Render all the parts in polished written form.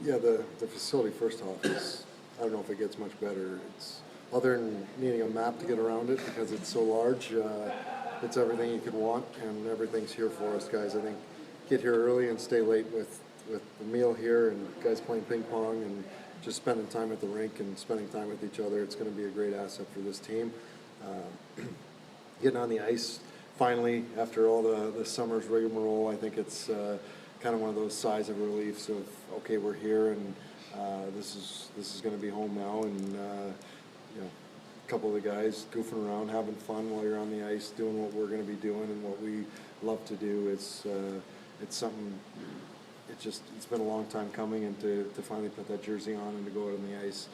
Yeah, the facility, first off, is, I don't know if it gets much better. It's, other than needing a map to get around it because it's so large, it's everything you could want, and everything's here for us, guys. I think get here early and stay late with the meal here, and guys playing ping pong and just spending time at the rink and spending time with each other. It's going to be a great asset for this team. Getting on the ice finally after all the summer's rigmarole, I think it's kind of one of those sighs of reliefs of, okay, we're here, and this is going to be home now, and you know, a couple of the guys goofing around, having fun while you're on the ice, doing what we're going to be doing and what we love to do. It's something. It's been a long time coming, and to finally put that jersey on and to go out on the ice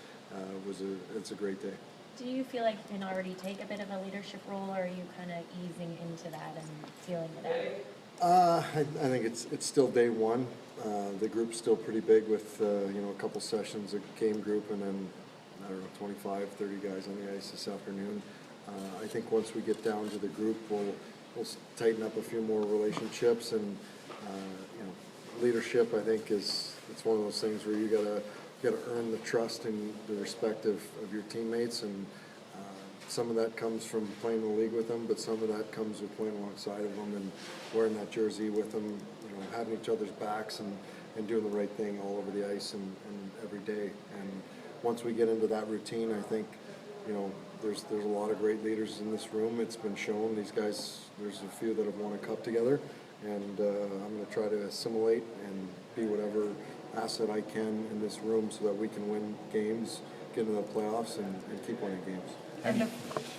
it's a great day. Do you feel like you can already take a bit of a leadership role, or are you kind of easing into that and feeling it out? I think it's still day one. The group's still pretty big with a couple sessions, a game group, and then I don't know, 25, 30 guys on the ice this afternoon. I think once we get down to the group, we'll tighten up a few more relationships, and leadership, I think, it's one of those things where you gotta earn the trust and the respect of your teammates, and some of that comes from playing the league with them, but some of that comes with playing alongside of them and wearing that jersey with them, having each other's backs and doing the right thing all over the ice and every day. And once we get into that routine, I think, there's a lot of great leaders in this room. It's been shown. These guys, there's a few that have won a cup together, and I'm going to try to assimilate and be whatever asset I can in this room so that we can win games, get into the playoffs, and keep winning games. And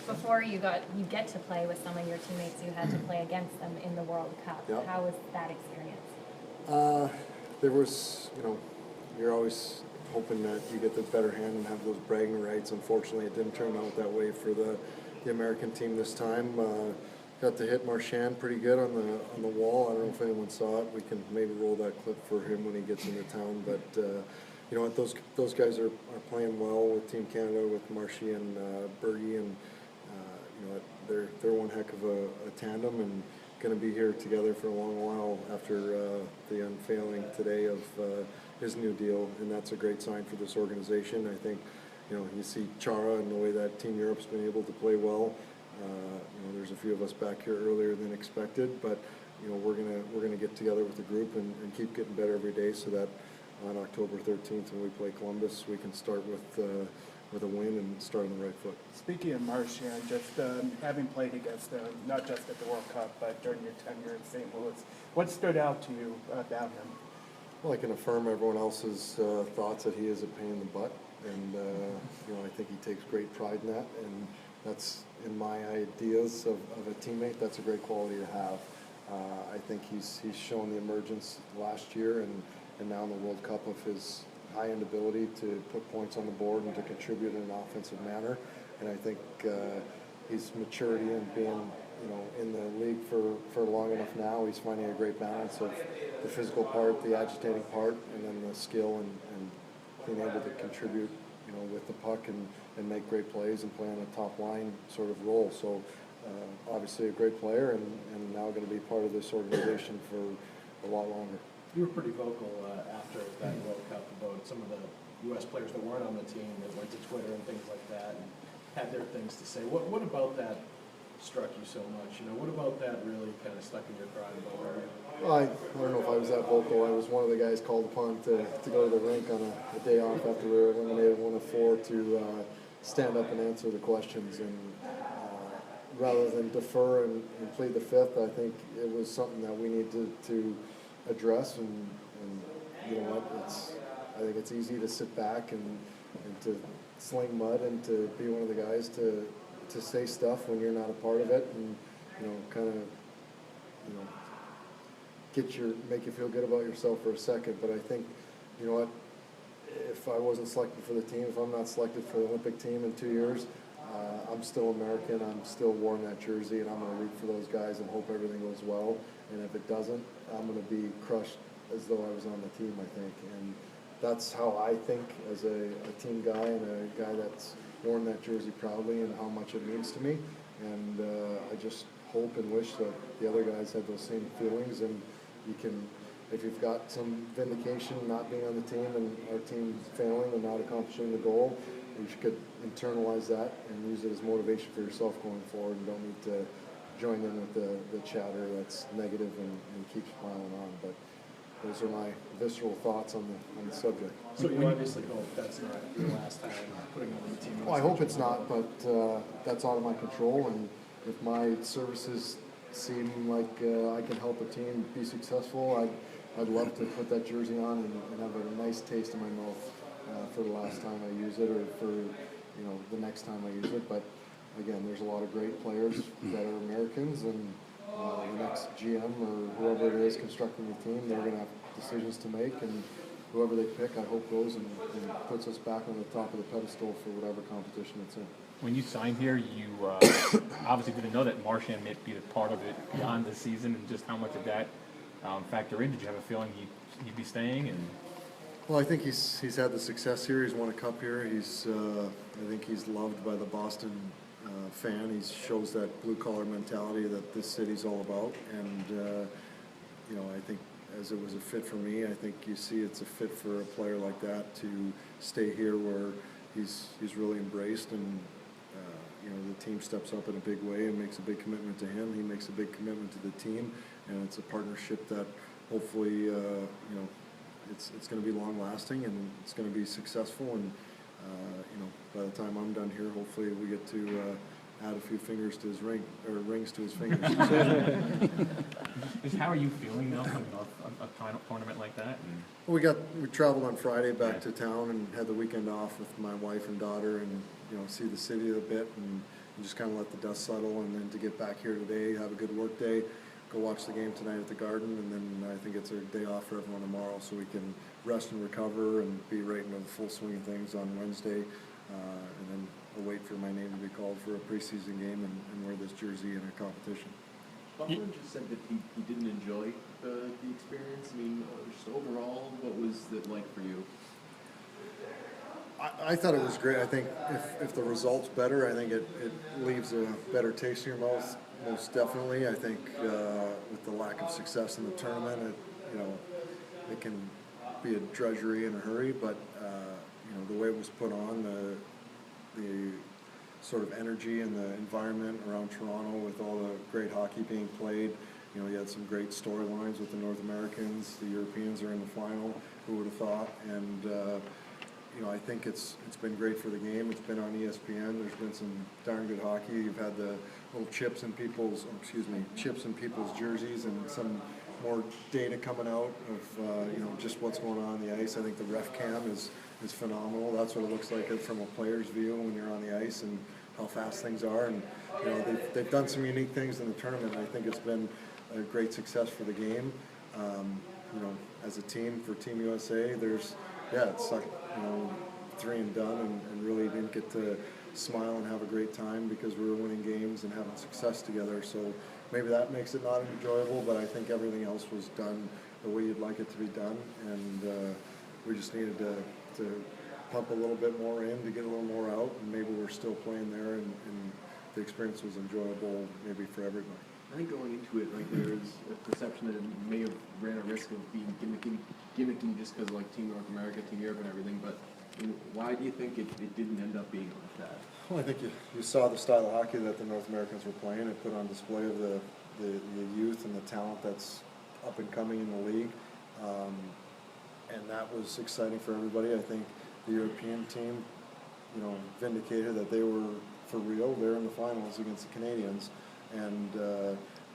before you get to play with some of your teammates, you had to play against them in the World Cup. Yep. How was that experience? There was, you're always hoping that you get the better hand and have those bragging rights. Unfortunately, it didn't turn out that way for the American team this time. Got to hit Marchand pretty good on the wall. I don't know if anyone saw it. We can maybe roll that clip for him when he gets into town. But you know what? Those guys are playing well with Team Canada, with Marshy and Bergie, and you know what? They're one heck of a tandem, and going to be here together for a long while after the unveiling today of his new deal, and that's a great sign for this organization. I think you see Chara and the way that Team Europe's been able to play well. There's a few of us back here earlier than expected, but we're gonna get together with the group and keep getting better every day, so that on October 13th when we play Columbus, we can start with a win and start on the right foot. Speaking of Marchand, just having played against him, not just at the World Cup, but during your tenure in St. Louis, what stood out to you about him? Well, I can affirm everyone else's thoughts that he is a pain in the butt, and I think he takes great pride in that, and that's in my ideas of a teammate. That's a great quality to have. I think he's shown the emergence last year and now in the World Cup of his high-end ability to put points on the board and to contribute in an offensive manner. And I think his maturity and being in the league for long enough now, he's finding a great balance of the physical part, the agitating part, and then the skill and being able to contribute with the puck and make great plays and play on a top line sort of role. So obviously a great player, and now going to be part of this organization for a lot longer. You were pretty vocal after that World Cup about some of the U.S. players that weren't on the team that went to Twitter and things like that and had their things to say. What about that struck you so much? What about that really kind of stuck in your craw and bone? Well, I don't know if I was that vocal. I was one of the guys called upon to go to the rink on a day off after we were eliminated 1-4 to stand up and answer the questions. And rather than defer and plead the fifth, I think it was something that we needed to address. And you know what? I think it's easy to sit back and to sling mud and to be one of the guys to say stuff when you're not a part of it, and kind of make you feel good about yourself for a second. But I think, if I wasn't selected for the team, if I'm not selected for the Olympic team in 2 years, I'm still American. I'm still wearing that jersey, and I'm going to root for those guys and hope everything goes well. And if it doesn't, I'm going to be crushed as though I was on the team, I think. And that's how I think as a team guy and a guy that's worn that jersey proudly, and how much it means to me. And I just hope and wish that the other guys had those same feelings, and you can if you've got some vindication not being on the team and our team failing and not accomplishing the goal, you could internalize that and use it as motivation for yourself going forward, and don't need to join in with the chatter that's negative and keeps piling on. But those are my visceral thoughts on the subject. So you obviously hope that's not your last time putting on the team. Well, I hope it's not, but that's out of my control, and if my services seem like I can help a team be successful, I'd love to put that jersey on and have a nice taste in my mouth for the last time I use it, or for the next time I use it. But again, there's a lot of great players that are Americans, and the next GM or whoever it is constructing the team, they're going to have decisions to make, and whoever they pick, I hope goes and puts us back on the top of the pedestal for whatever competition it's in. When you signed here, you obviously didn't know that Marchand might be a part of it beyond the season, and just how much of that factor in. Did you have a feeling he'd be staying? And Well, I think he's had the success here. He's won a cup here. I think he's loved by the Boston fan. He shows that blue collar mentality that this city's all about. And I think as it was a fit for me, I think you see it's a fit for a player like that to stay here where he's really embraced, and the team steps up in a big way and makes a big commitment to him. He makes a big commitment to the team, and it's a partnership that hopefully it's going to be long lasting, and it's going to be successful. And by the time I'm done here, hopefully we get to add a few fingers to his ring, or rings to his fingers. just how are you feeling now, coming off a tournament like that? Well, we traveled on Friday back to town and had the weekend off with my wife and daughter, and see the city a bit, and just kind of let the dust settle, and then to get back here today, have a good work day, go watch the game tonight at the Garden, and then I think it's a day off for everyone tomorrow, so we can rest and recover and be right into the full swing of things on Wednesday, and then await for my name to be called for a preseason game and wear this jersey in a competition. Buckland just said that he didn't enjoy the experience. I mean, just overall, what was it like for you? I thought it was great. I think if the result's better, I think it leaves a better taste in your mouth, most definitely. I think with the lack of success in the tournament, it can be a drudgery in a hurry, but the way it was put on, the sort of energy and the environment around Toronto with all the great hockey being played. You had some great storylines with the North Americans. The Europeans are in the final. Who would have thought? And I think it's been great for the game. It's been on ESPN. There's been some darn good hockey. You've had the little chips in people's jerseys, and some more data coming out of just what's going on the ice. I think the ref cam is phenomenal. That's what it looks like from a player's view when you're on the ice, and how fast things are. And they've done some unique things in the tournament. I think it's been a great success for the game. As a team, for Team USA, it's like 3 and done, and really didn't get to smile and have a great time because we were winning games and having success together. So maybe that makes it not enjoyable, but I think everything else was done the way you'd like it to be done, and we just needed to pump a little bit more in to get a little more out, and maybe we're still playing there, and the experience was enjoyable maybe for everybody. I think going into it, there was a perception that it may have ran a risk of being gimmicky just because of Team North America, Team Europe, and everything. But why do you think it didn't end up being like that? Well, I think you saw the style of hockey that the North Americans were playing. It put on display of the youth and the talent that's up and coming in the league, and that was exciting for everybody. I think the European team, vindicated that they were for real. They're in the finals against the Canadians, and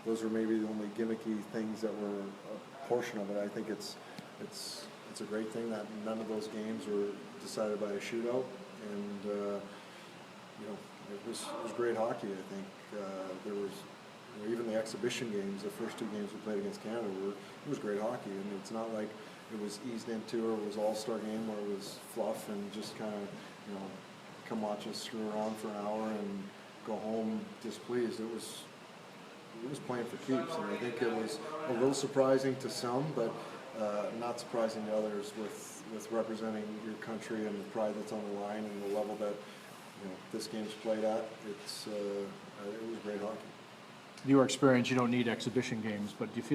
those were maybe the only gimmicky things that were a portion of it. I think it's a great thing that none of those games were decided by a shootout, and it was great hockey. I think there was even the exhibition games, the first 2 games we played against Canada, it was great hockey, and it's not like it was eased into, or it was all-star game where it was fluff and just kind of come watch us screw around for an hour and go home displeased. It was playing for keeps, and I think it was a little surprising to some, but not surprising to others with representing your country and the pride that's on the line and the level that this game's played at. It was great hockey. Your experience, you don't need exhibition games, but do you feel